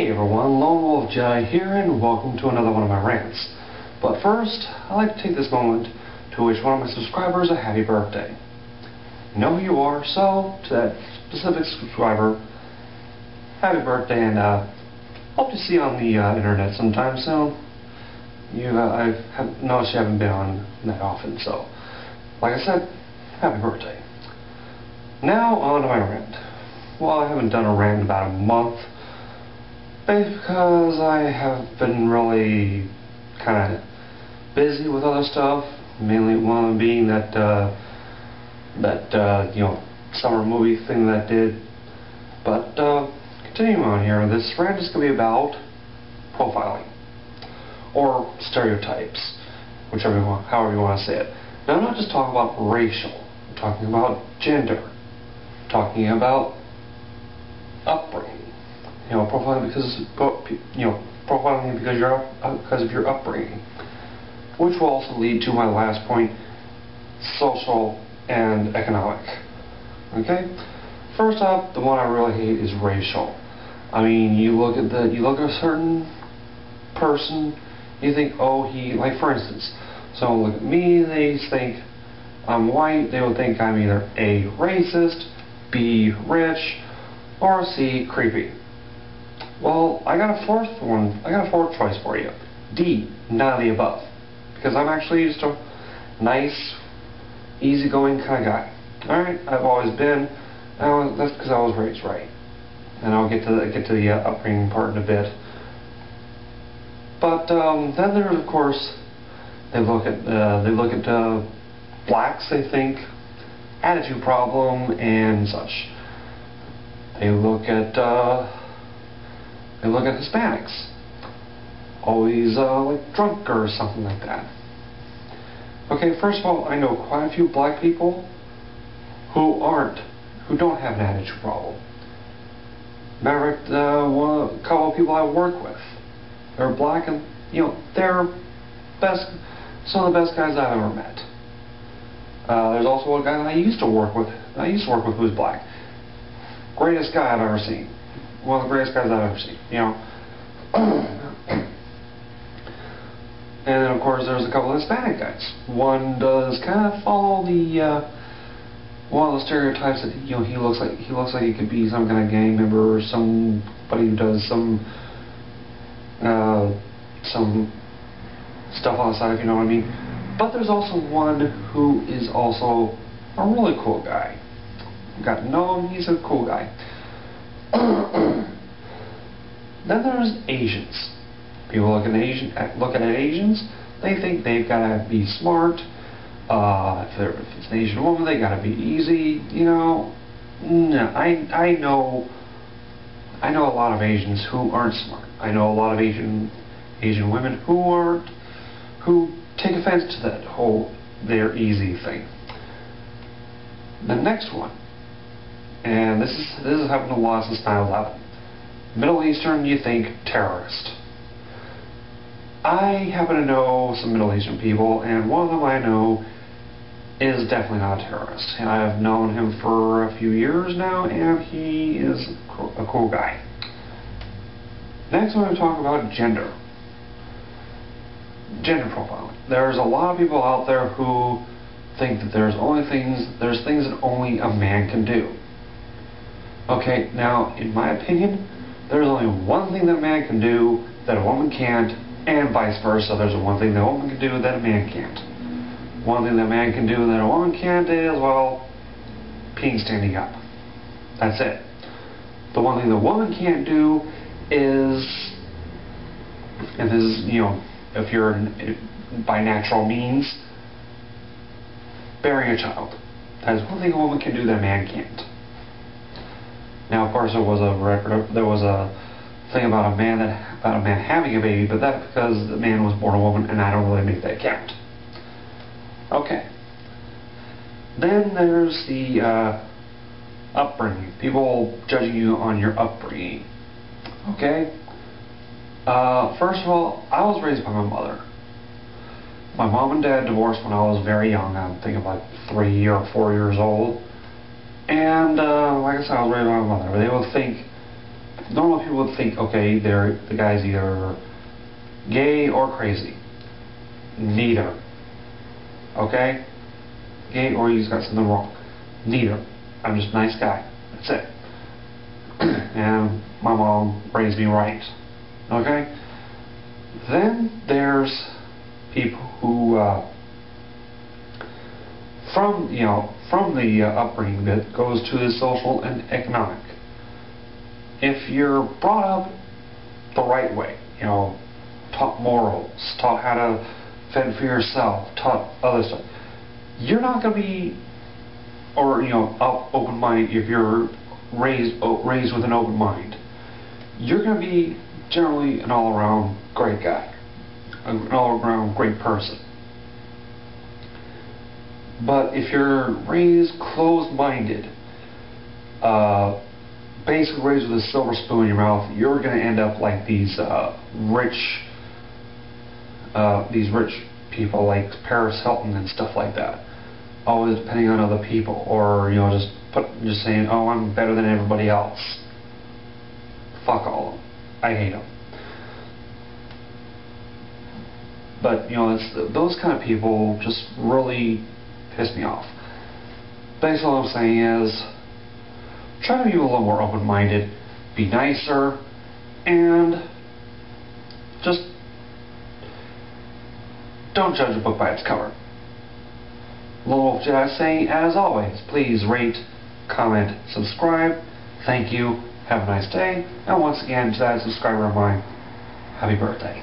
Hey everyone, Lone Wolf Jedi here, and welcome to another one of my rants. But first, I'd like to take this moment to wish one of my subscribers a happy birthday. You know who you are, so to that specific subscriber, happy birthday, and hope to see you on the internet sometime soon. I have noticed you haven't been on that often, so like I said, happy birthday. Now on to my rant. Well, I haven't done a rant in about a month, because I have been really kind of busy with other stuff. Mainly one of them being that summer movie thing that I did. But continuing on here, this rant is going to be about profiling or stereotypes, however you want to say it. Now, I'm not just talking about racial. I'm talking about gender. I'm talking about upbringing. Profiling because of your upbringing, which will also lead to my last point: social and economic. Okay. First up, the one I really hate is racial. I mean, you look at a certain person, you think, oh, like for instance, someone look at me, they think I'm white, they would think I'm either A, racist, B, rich, or C, creepy. Well, I got a fourth choice for you. D, none of the above. Because I'm actually just a nice, easygoing kind of guy. Alright, I've always been. That's because I was raised right. And I'll get to the upbringing part in a bit. But then there's, of course, they look at blacks, they think, attitude problem and such. They look at Hispanics, always like drunk or something like that. Okay, first of all, I know quite a few black people who don't have an attitude problem. Matter of fact, a couple of people I work with, they're black, and they're some of the best guys I've ever met. There's also a guy that I used to work with who's black. Greatest guy I've ever seen. One of the greatest guys I've ever seen, And then, of course, there's a couple of Hispanic guys. One does kind of follow one of the stereotypes that he looks like he could be some kind of gang member or somebody who does some stuff on the side, if you know what I mean. But there's also one who is also a really cool guy. Got to know him; he's a cool guy. Then there's Asians. People looking at Asians, they think they've got to be smart. If it's an Asian woman, they got to be easy. No, I know a lot of Asians who aren't smart. I know a lot of Asian women who take offense to that whole "they're easy" thing. The next one, and this is happened a lot since 9/11. Middle Eastern, you think terrorist. I happen to know some Middle Eastern people, and one of them I know is definitely not a terrorist. And I've known him for a few years now, and he is a cool guy. Next, I'm going to talk about gender. Gender profiling. There's a lot of people out there who think that there's things that only a man can do. Okay, now, in my opinion, there's only one thing that a man can do that a woman can't, and vice versa. There's one thing that a woman can do that a man can't. One thing that a man can do that a woman can't is, well, peeing standing up. That's it. The one thing the woman can't do is, and this is, if you're by natural means, bearing a child. That is one thing a woman can do that a man can't. Now, of course, there was a thing about a man having a baby, but that's because the man was born a woman, and I don't really make that count. Okay. Then there's the upbringing. People judging you on your upbringing. Okay. First of all, I was raised by my mother. My mom and dad divorced when I was very young. I'm thinking like 3 or 4 years old. And like I said, I was raised by my mother. They would think normal people would think, okay, the guy's either gay or crazy. Neither. Okay? Gay or he's got something wrong. Neither. I'm just a nice guy. That's it. And my mom raised me right. Okay? Then there's people who, from the upbringing that goes to the social and economic. If you're brought up the right way, taught morals, taught how to fend for yourself, taught other stuff, you're not going to be, or open-minded. If you're raised with an open mind, you're going to be generally an all-around great guy, an all-around great person. But if you're raised closed-minded, basically raised with a silver spoon in your mouth, you're going to end up like these rich people like Paris Hilton and stuff like that, always depending on other people, or just saying, oh, I'm better than everybody else. Fuck all of them. I hate them. But those kind of people just really piss me off. Basically, what I'm saying is, try to be a little more open-minded, be nicer, and just don't judge a book by its cover. Little Jedi saying, as always, please rate, comment, subscribe. Thank you. Have a nice day. And once again, Jedi subscriber of mine, happy birthday.